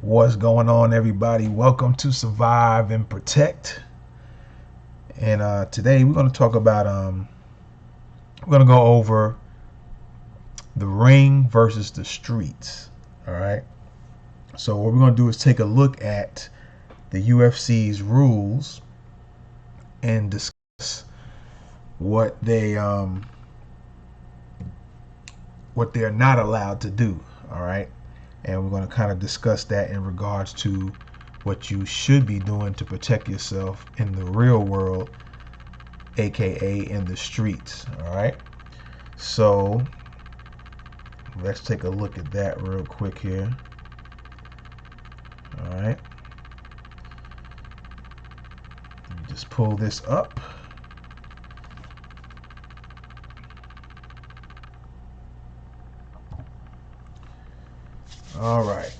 What's going on, everybody? Welcome to Survive and Protect. And today we're going to talk about we're going to go over the ring versus the streets. All right. So what we're going to do is take a look at the UFC's rules and discuss what they're not allowed to do. All right. And we're going to kind of discuss that in regards to what you should be doing to protect yourself in the real world, aka in the streets. All right, so let's take a look at that real quick here. All right, let me just pull this up. All right,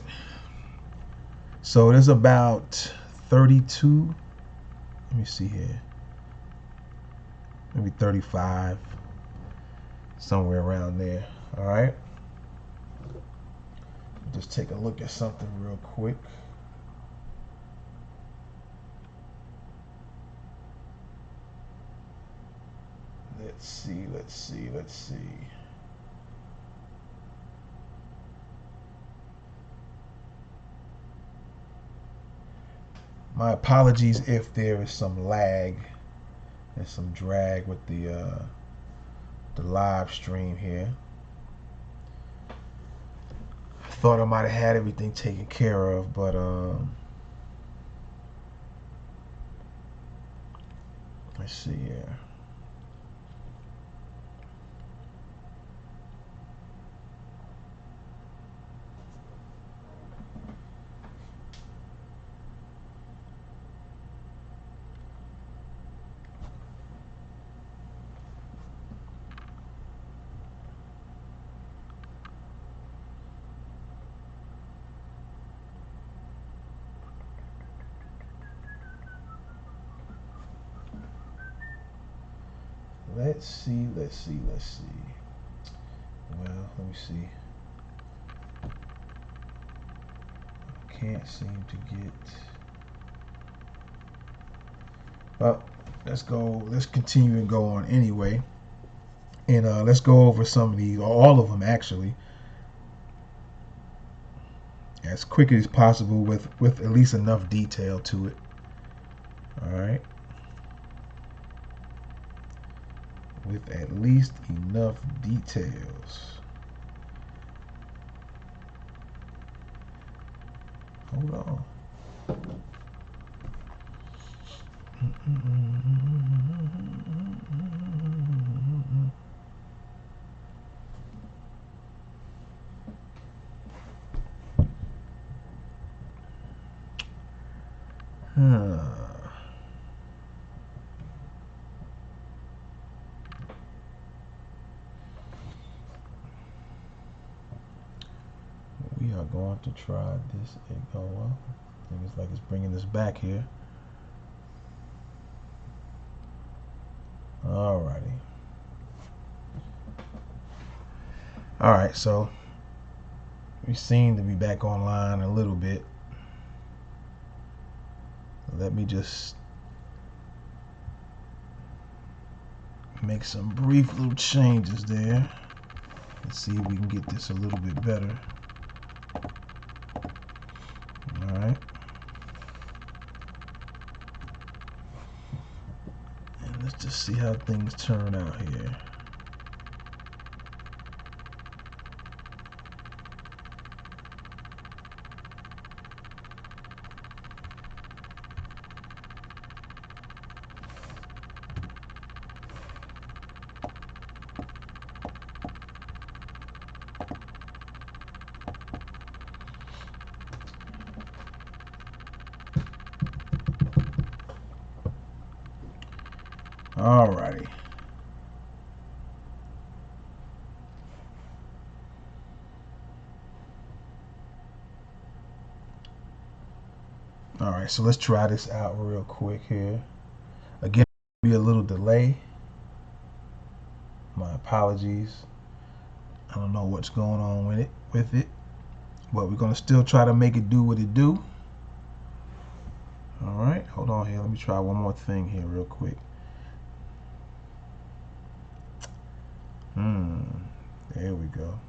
so there's about 32, let me see here, maybe 35, somewhere around there. All right, just take a look at something real quick. Let's see. My apologies if there is some lag and some drag with the live stream here. I thought I might have had everything taken care of, but let's see here. Let's see. Well, let me see. I can't seem to get. Well, let's continue and go on anyway. And let's go over some of these, all of them actually, as quickly as possible with at least enough detail to it. All right. With at least enough details. Hold on. We are going to try this. Oh well, it's like it's bringing this back here. Alrighty. Alright, so we seem to be back online a little bit. Let me just make some brief little changes there. Let's see if we can get this a little bit better. Alright. And let's just see how things turn out here. Alrighty. Alright, so let's try this out real quick here. Again, be a little delay. My apologies. I don't know what's going on with it, but we're gonna still try to make it do what it do. Alright, hold on here. Let me try one more thing here real quick. There we go.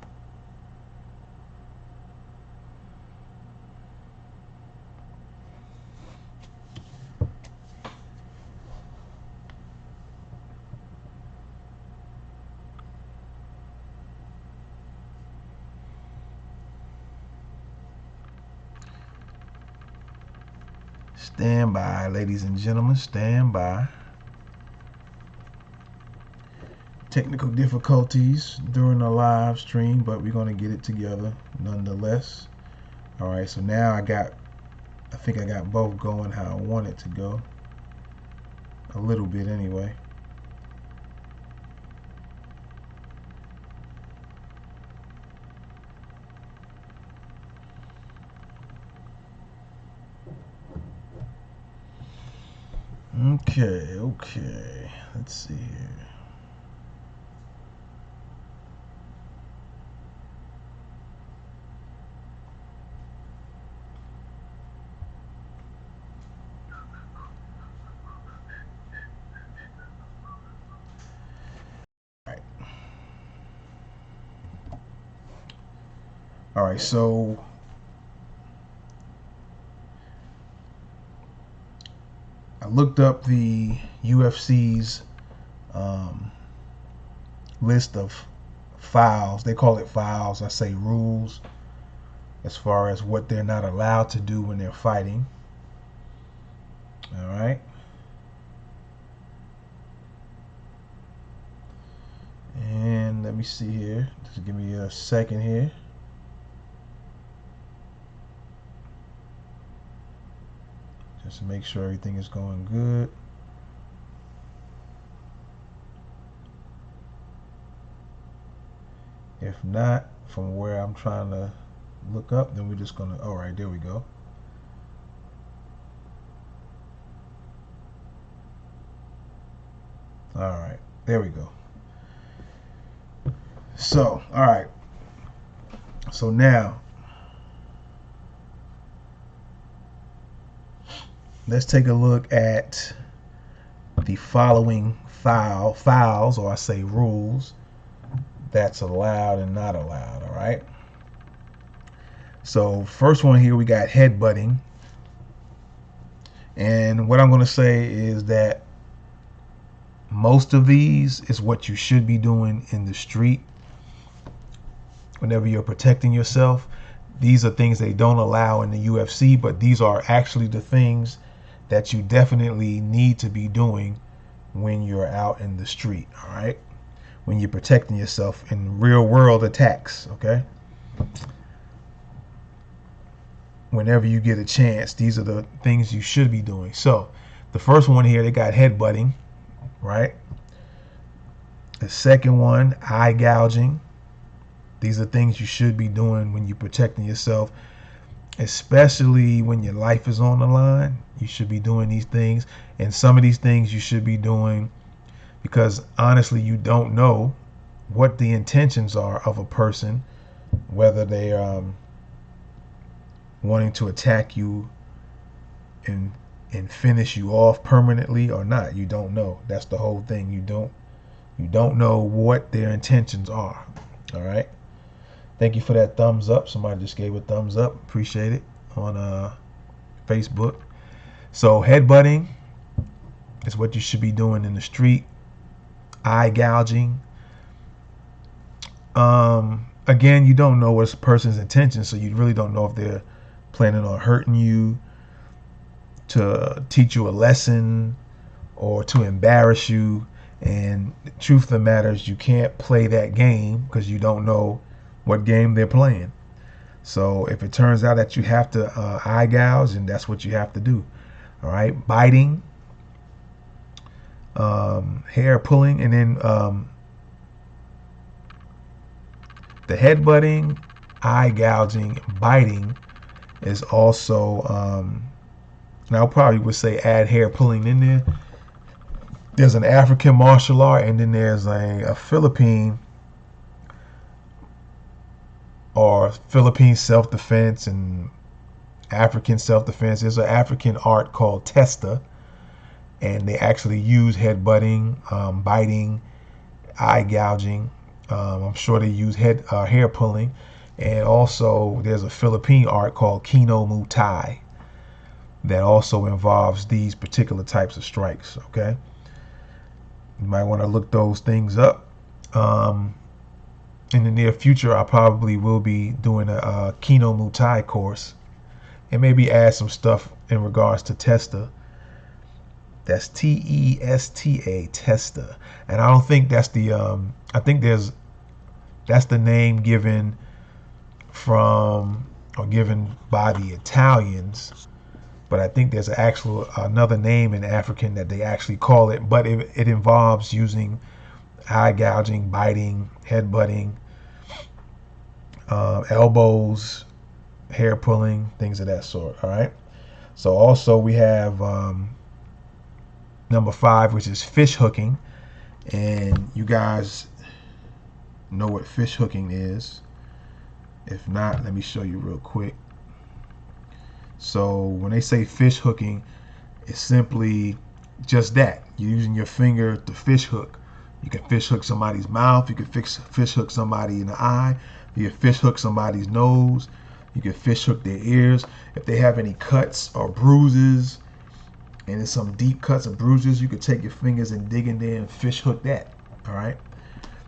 Stand by, ladies and gentlemen, stand by. Technical difficulties during the live stream, but we're going to get it together nonetheless. Alright, so now I think I got both going how I want it to go. A little bit anyway. Okay. Let's see here. All right, so I looked up the UFC's list of files. They call it files. I say rules as far as what they're not allowed to do when they're fighting. All right. And let me see here. Just give me a second here. Just to make sure everything is going good. If not, from where I'm trying to look up, then we're just gonna, all right, there we go. All right, there we go. So, all right. So now, let's take a look at the following files, or I say rules, that's allowed and not allowed. All right. So first one here, we got headbutting. And what I'm going to say is that most of these is what you should be doing in the street whenever you're protecting yourself. These are things they don't allow in the UFC, but these are actually the things that you definitely need to be doing when you're out in the street, all right? When you're protecting yourself in real world attacks, okay? whenever you get a chance, these are the things you should be doing. So the first one here, they got headbutting, right? The second one, eye gouging. These are things you should be doing when you're protecting yourself, especially when your life is on the line. You should be doing these things. And some of these things you should be doing because honestly, you don't know what the intentions are of a person, whether they're wanting to attack you and finish you off permanently or not. You don't know. That's the whole thing. You don't know what their intentions are. All right. Thank you for that thumbs up. Somebody just gave a thumbs up. Appreciate it on Facebook. So headbutting is what you should be doing in the street. Eye gouging. Again, you don't know what's a person's intention, so you really don't know if they're planning on hurting you, to teach you a lesson, or to embarrass you. And the truth of the matter is you can't play that game because you don't know what game they're playing. So if it turns out that you have to eye gouge, and that's what you have to do. All right, biting, hair pulling, and then the headbutting, eye gouging, biting is also, and I probably would say add hair pulling in there. There's an African martial art, and then there's a Philippine self-defense and African self-defense. There's an African art called Testa, and they actually use headbutting, biting, eye gouging. I'm sure they use hair pulling, and also there's a Philippine art called Kino Muay Thai that also involves these particular types of strikes. Okay, you might want to look those things up. In the near future, I probably will be doing a Kino Muay Thai course and maybe add some stuff in regards to Testa. That's Testa, Testa. And I don't think that's the, I think that's the name given given by the Italians. But I think there's another name in African that they actually call it. But it involves using eye gouging, biting, headbutting, elbows, hair pulling, things of that sort. All right. So also we have number 5, which is fish hooking, and you guys know what fish hooking is. If not, let me show you real quick. So when they say fish hooking, it's simply just that. You're using your finger to fish hook. You can fish hook somebody's mouth. You can fish hook somebody in the eye. You can fish hook somebody's nose. You can fish hook their ears. If they have any cuts or bruises, and there's some deep cuts or bruises, you can take your fingers and dig in there and fish hook that. All right.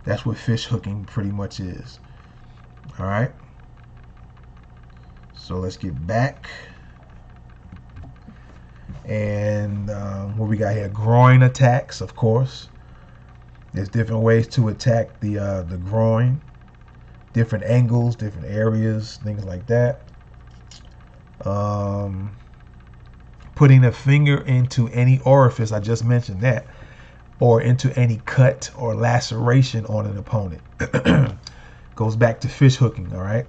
That's what fish hooking pretty much is. All right. So let's get back. And what we got here, groin attacks, of course. There's different ways to attack the groin, different angles, different areas, things like that. Putting a finger into any orifice, I just mentioned that, or into any cut or laceration on an opponent. Goes back to fish hooking, all right?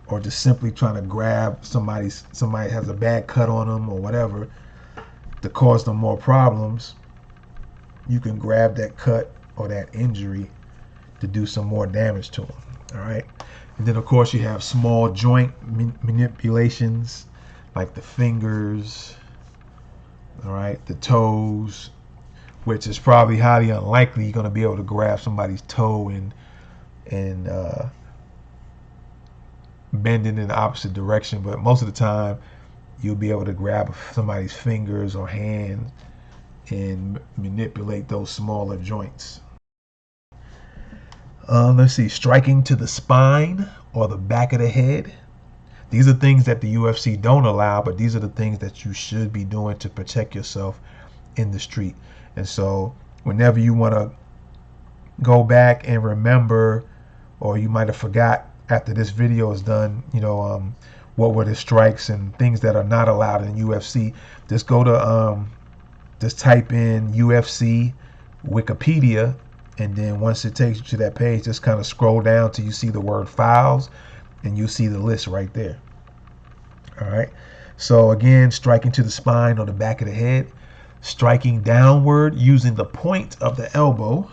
Or just simply trying to grab somebody has a bad cut on them or whatever to cause them more problems. You can grab that cut or that injury to do some more damage to them. All right. And then of course you have small joint manipulations like the fingers, all right, the toes, which is probably highly unlikely you're going to be able to grab somebody's toe and bend it in the opposite direction. But most of the time you'll be able to grab somebody's fingers or hand and manipulate those smaller joints. Let's see, striking to the spine or the back of the head. These are things that the UFC don't allow, but these are the things that you should be doing to protect yourself in the street. And so whenever you want to go back and remember, or you might have forgot after this video is done, what were the strikes and things that are not allowed in UFC, just go to just type in UFC Wikipedia, and then once it takes you to that page, just kind of scroll down till you see the word files, and you see the list right there. All right. So again, striking to the spine or the back of the head, striking downward using the point of the elbow.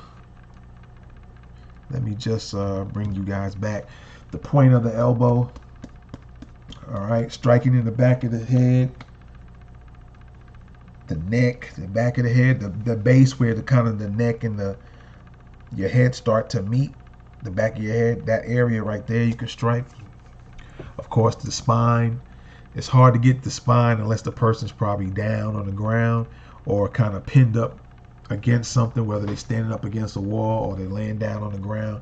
Let me just bring you guys back. The point of the elbow. All right. Striking in the back of the head, the neck, the back of the head, the base where the kind of the neck and your head start to meet, the back of your head, that area right there you can strike. Of course, the spine. It's hard to get the spine unless the person's probably down on the ground or kind of pinned up against something, whether they're standing up against a wall or they're laying down on the ground.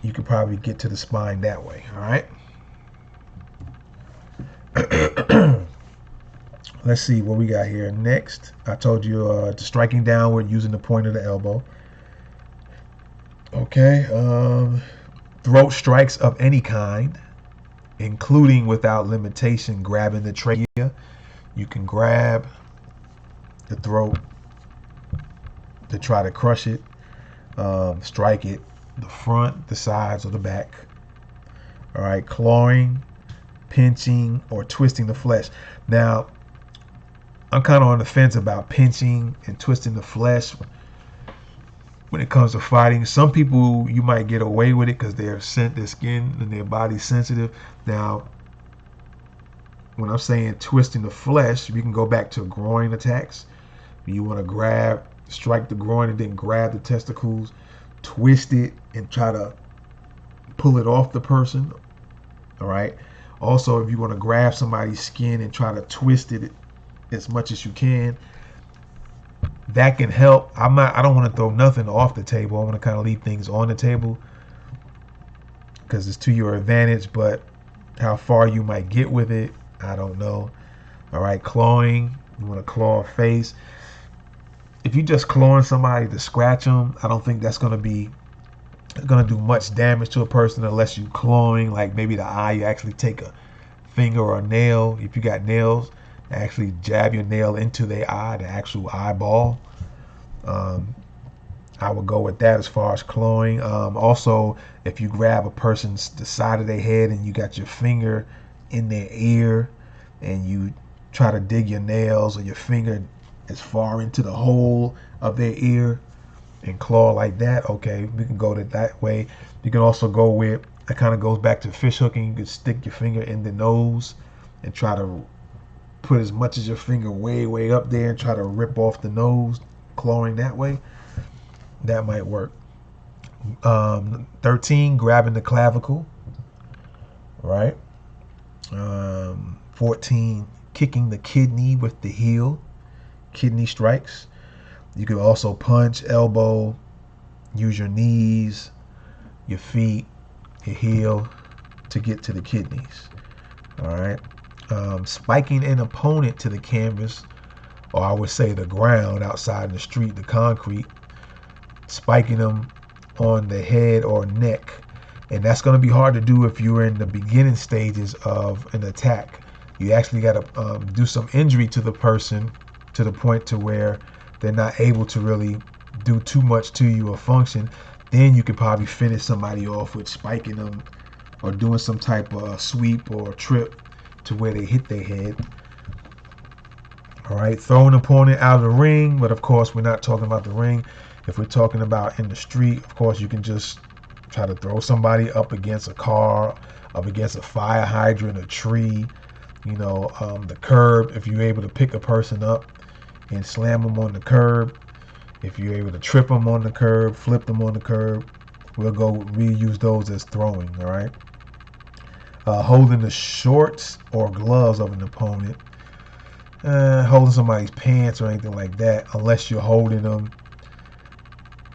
You can probably get to the spine that way. All right. Let's see what we got here next. I told you striking downward using the point of the elbow. Okay. Throat strikes of any kind, including without limitation grabbing the trachea. You can grab the throat to try to crush it, strike it, the front, the sides, or the back. All right, clawing, pinching, or twisting the flesh. Now, I'm kind of on the fence about pinching and twisting the flesh when it comes to fighting. Some people, you might get away with it because their skin and their body's sensitive. Now, when I'm saying twisting the flesh, we can go back to groin attacks. You want to strike the groin and then grab the testicles, twist it, and try to pull it off the person. All right. Also, if you want to grab somebody's skin and try to twist it as much as you can, that can help. I don't want to throw nothing off the table. I want to kind of leave things on the table because it's to your advantage, but how far you might get with it, I don't know. All right, clawing. You want to claw a face. If you just clawing somebody to scratch them, I don't think that's going to do much damage to a person unless you clawing like maybe the eye. You actually take a finger or a nail, if you got nails, actually jab your nail into their eye, the actual eyeball. I would go with that as far as clawing. Also, if you grab the side of their head and you got your finger in their ear and you try to dig your nails or your finger as far into the hole of their ear and claw like that, okay, we can go that way. You can also go with, it kind of goes back to fish hooking. You can stick your finger in the nose and try to put as much as your finger way up there and try to rip off the nose, clawing that way. That might work. 13, grabbing the clavicle, right? 14, kicking the kidney with the heel, kidney strikes. You can also punch, elbow, use your knees, your feet, your heel to get to the kidneys. All right. Spiking an opponent to the canvas, or I would say the ground outside in the street, the concrete, spiking them on the head or neck. And that's going to be hard to do if you're in the beginning stages of an attack. You actually got to do some injury to the person to the point to where they're not able to really do too much to you or function. Then you could probably finish somebody off with spiking them or doing some type of sweep or trip to where they hit their head. All right, throw an opponent out of the ring, but of course we're not talking about the ring. If we're talking about in the street, of course you can just try to throw somebody up against a car, up against a fire hydrant, a tree, the curb. If you're able to pick a person up and slam them on the curb, if you're able to trip them on the curb, flip them on the curb, we use those as throwing. All right. Holding the shorts or gloves of an opponent, holding somebody's pants or anything like that, unless you're holding them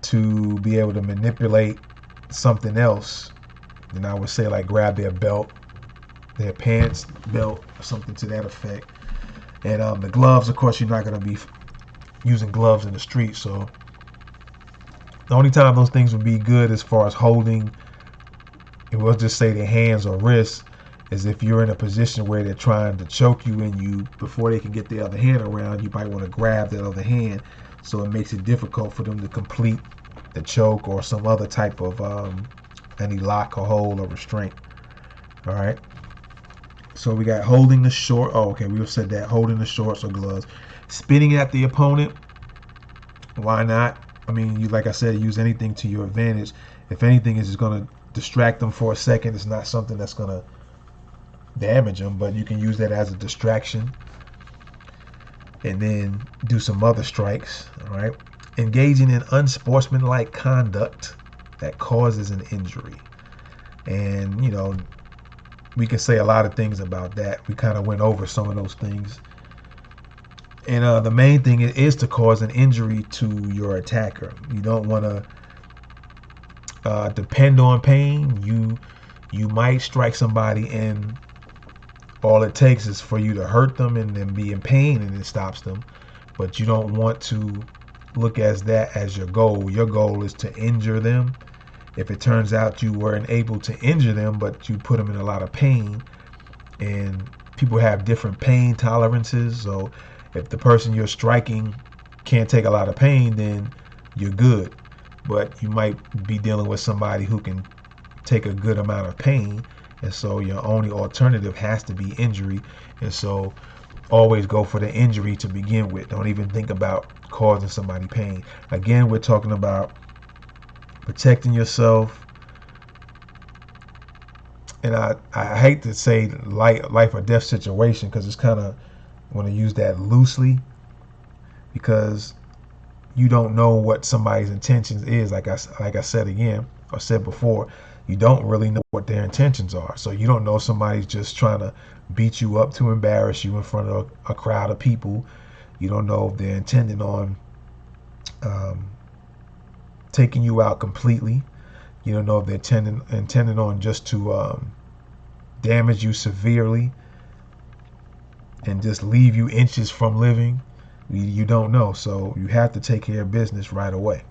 to be able to manipulate something else, then I would say like grab their belt, their pants, belt, or something to that effect. And the gloves, of course, you're not going to be using gloves in the street, so the only time those things would be good as far as holding, and we'll just say their hands or wrists, is if you're in a position where they're trying to choke you and you, before they can get the other hand around, you might want to grab that other hand, so it makes it difficult for them to complete the choke or some other type of any lock or hold or restraint. All right. So we got holding the short. Oh, okay. We said that, holding the shorts or gloves, spitting at the opponent. Why not? I mean, you, like I said, use anything to your advantage. If anything is going to distract them for a second, it's not something that's going to damage them, but you can use that as a distraction and then do some other strikes. All right. Engaging in unsportsmanlike conduct that causes an injury. And, you know, we can say a lot of things about that. We kind of went over some of those things. And the main thing is to cause an injury to your attacker. You don't want to depend on pain. You might strike somebody and all it takes is for you to hurt them and then be in pain and it stops them. But you don't want to look at that as your goal. Your goal is to injure them. If it turns out you weren't able to injure them, but you put them in a lot of pain, and people have different pain tolerances. So if the person you're striking can't take a lot of pain, then you're good. But you might be dealing with somebody who can take a good amount of pain, and so your only alternative has to be injury. And so always go for the injury to begin with. Don't even think about causing somebody pain. Again, we're talking about protecting yourself. And I hate to say life or death situation, because it's kind of, want to use that loosely, because you don't know what somebody's intentions is. Like I said again, or said before, you don't really know what their intentions are. So you don't know if somebody's just trying to beat you up to embarrass you in front of a crowd of people. You don't know if they're intending on taking you out completely. You don't know if they're intending on just to damage you severely and just leave you inches from living. You don't know, so you have to take care of business right away.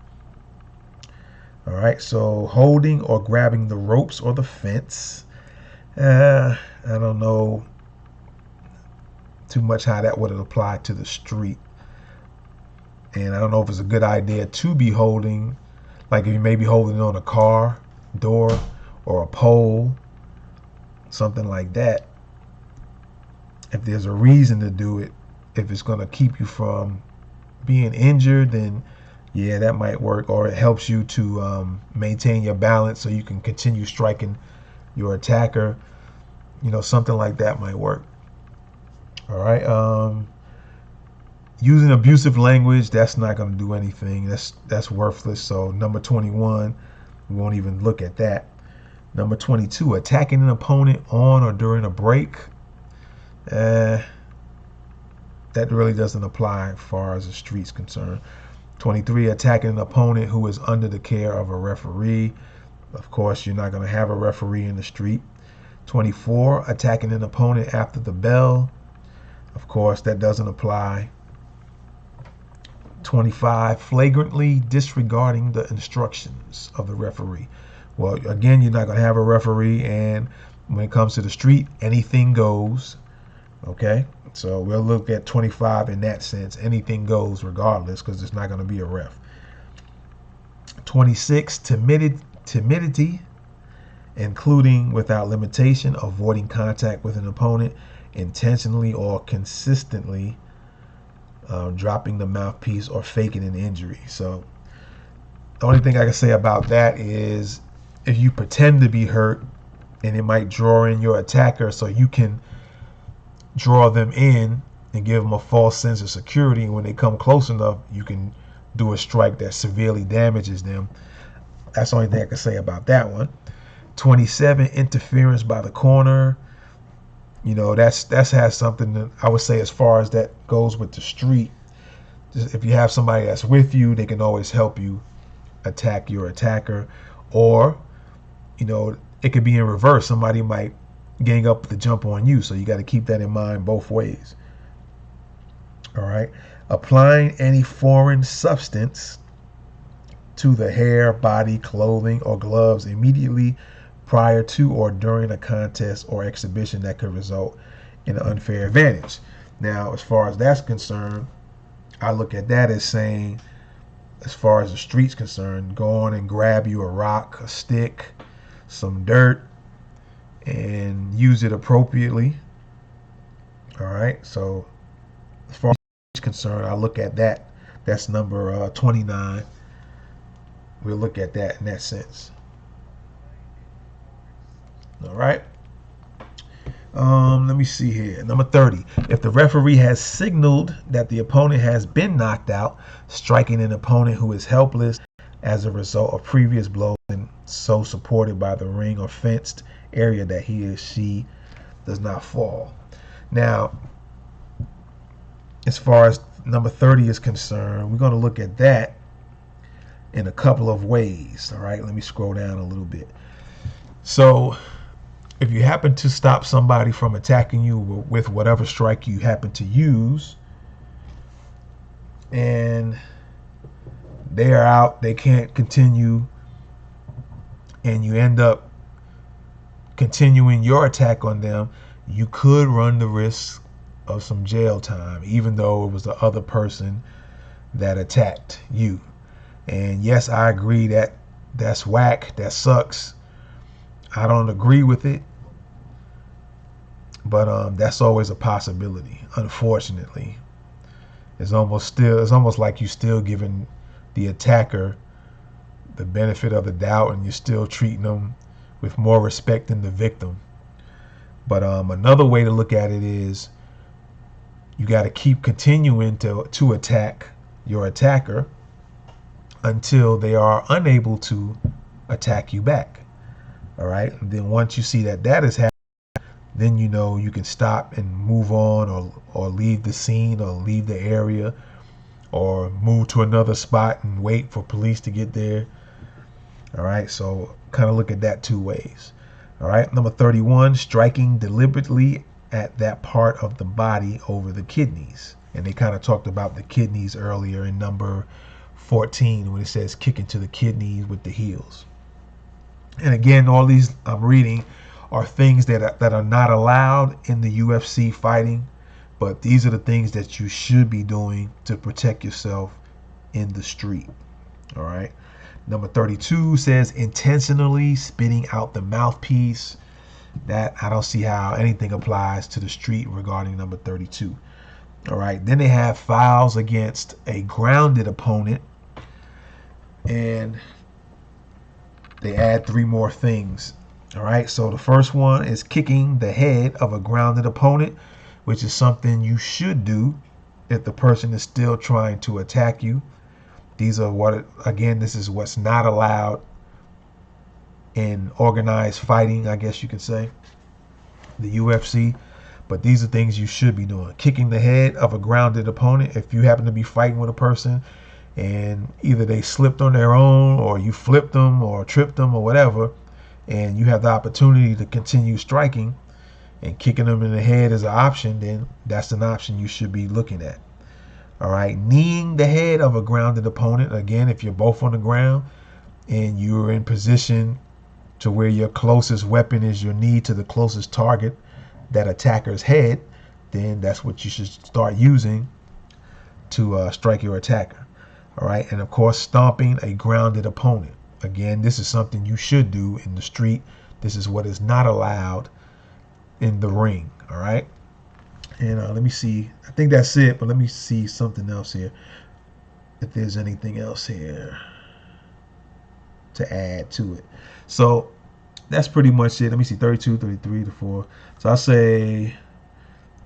All right, so holding or grabbing the ropes or the fence. I don't know too much how that would apply to the street. And I don't know if it's a good idea to be holding, like if you may be holding on a car door or a pole, something like that. If there's a reason to do it, if it's going to keep you from being injured, then yeah, that might work. Or it helps you to maintain your balance so you can continue striking your attacker. You know, something like that might work. All right. Using abusive language, that's not going to do anything. That's worthless. So number 21, we won't even look at that. Number 22, attacking an opponent on or during a break. That really doesn't apply as far as the street's concerned. 23, attacking an opponent who is under the care of a referee. Of course, you're not going to have a referee in the street. 24, attacking an opponent after the bell. Of course, that doesn't apply. 25, flagrantly disregarding the instructions of the referee. Well, again, you're not going to have a referee, and when it comes to the street, anything goes. Okay, so we'll look at 25 in that sense. Anything goes regardless, because there's not going to be a ref. 26, timidity, including without limitation, avoiding contact with an opponent, intentionally or consistently dropping the mouthpiece or faking an injury. So the only thing I can say about that is if you pretend to be hurt, and it might draw in your attacker so you can draw them in and give them a false sense of security, and when they come close enough, you can do a strike that severely damages them. That's the only thing I can say about that one. 27, interference by the corner. You know, that's has something that I would say as far as that goes with the street. Just if you have somebody that's with you, they can always help you attack your attacker. Or, you know, it could be in reverse. Somebody might gang up the jump on you, so you got to keep that in mind both ways. All right. Applying any foreign substance to the hair, body, clothing, or gloves immediately prior to or during a contest or exhibition that could result in an unfair advantage. Now, as far as that's concerned, I look at that as saying, as far as the street's concerned, go on and grab you a rock, a stick, some dirt, and use it appropriately. All right. So as far as it's concerned, I look at that. That's number 29. We'll look at that in that sense. All right. Let me see here. Number 30. If the referee has signaled that the opponent has been knocked out, striking an opponent who is helpless as a result of previous blows and so supported by the ring or fenced area that he or she does not fall. Now, as far as number 30 is concerned, we're going to look at that in a couple of ways. All right, let me scroll down a little bit. So, if you happen to stop somebody from attacking you with whatever strike you happen to use, and they are out, they can't continue, and you end up continuing your attack on them, you could run the risk of some jail time, even though it was the other person that attacked you. And yes, I agree that that's whack, that sucks. I don't agree with it, but that's always a possibility. Unfortunately, it's almost like you still giving the attacker the benefit of the doubt, and you're still treating them with more respect than the victim. But another way to look at it is you got to keep continuing to attack your attacker until they are unable to attack you back. All right. And then once you see that that is happening, then you know you can stop and move on, or leave the scene, or leave the area, or move to another spot and wait for police to get there. All right. So kind of look at that two ways. All right. Number 31, striking deliberately at that part of the body over the kidneys. And they kind of talked about the kidneys earlier in number 14 when it says kicking to the kidneys with the heels. And again, all these I'm reading are things that are not allowed in the UFC fighting, but these are the things that you should be doing to protect yourself in the street. All right. Number 32 says intentionally spitting out the mouthpiece. That I don't see how anything applies to the street regarding number 32. All right. Then they have fouls against a grounded opponent, and they add 3 more things. All right. So the first one is kicking the head of a grounded opponent, which is something you should do if the person is still trying to attack you. These are this is what's not allowed in organized fighting, I guess you could say, the UFC. But these are things you should be doing. Kicking the head of a grounded opponent. If you happen to be fighting with a person and either they slipped on their own, or you flipped them or tripped them or whatever, and you have the opportunity to continue striking, and kicking them in the head is an option, then that's an option you should be looking at. All right. Kneeing the head of a grounded opponent. Again, if you're both on the ground and you're in position to where your closest weapon is your knee to the closest target, that attacker's head, then that's what you should start using to strike your attacker. All right. And of course, stomping a grounded opponent. Again, this is something you should do in the street. This is what is not allowed in the ring. All right. And let me see. I think that's it, but let me see something else here. If there's anything else here to add to it. So that's pretty much it. Let me see, 32, 33, 34. So I say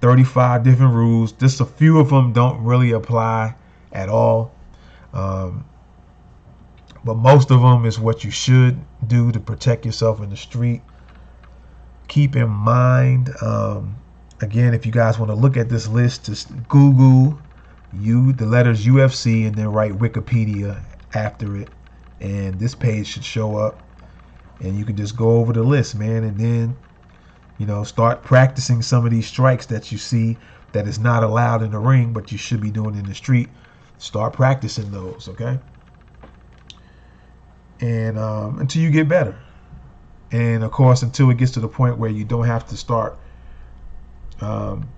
35 different rules. Just a few of them don't really apply at all. But most of them is what you should do to protect yourself in the street. Keep in mind, again, if you guys want to look at this list, just Google the letters UFC and then write Wikipedia after it, and this page should show up, and you can just go over the list, man, and then start practicing some of these strikes that you see that is not allowed in the ring but you should be doing in the street. Start practicing those, okay? And until you get better. And of course, until it gets to the point where you don't have to start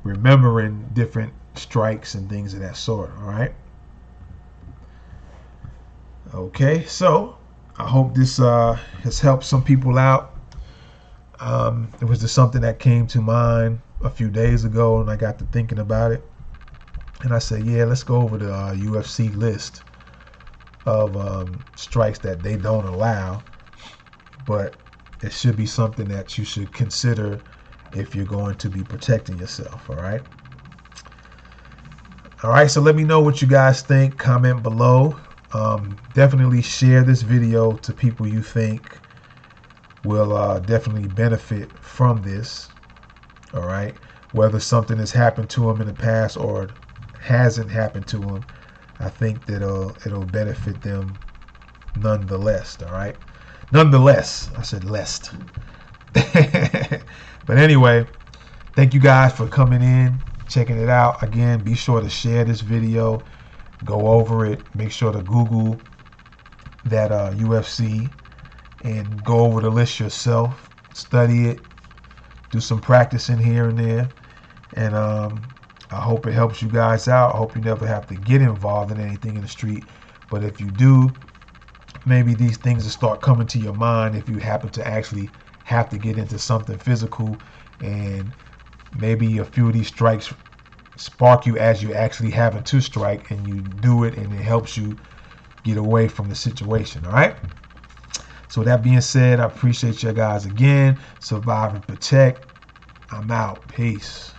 remembering different strikes and things of that sort. All right. Okay, so I hope this has helped some people out. It was just something that came to mind a few days ago, and I got to thinking about it. And I said, yeah, let's go over the UFC list of strikes that they don't allow, but it should be something that you should consider if you're going to be protecting yourself. All right. All right, so let me know what you guys think. Comment below. Definitely share this video to people you think will definitely benefit from this. All right, whether something has happened to them in the past or hasn't happened to them, I think that it'll benefit them nonetheless. All right, nonetheless, I said lest. But anyway, thank you guys for coming in, checking it out. Again, be sure to share this video, go over it, make sure to Google that UFC and go over the list yourself, study it, do some practicing here and there, and I hope it helps you guys out. I hope you never have to get involved in anything in the street, but if you do, maybe these things will start coming to your mind if you happen to actually have to get into something physical, and maybe a few of these strikes spark you as you actually having to strike, and you do it and it helps you get away from the situation. All right, so with that being said, I appreciate you guys again. Survive and protect. I'm out. Peace.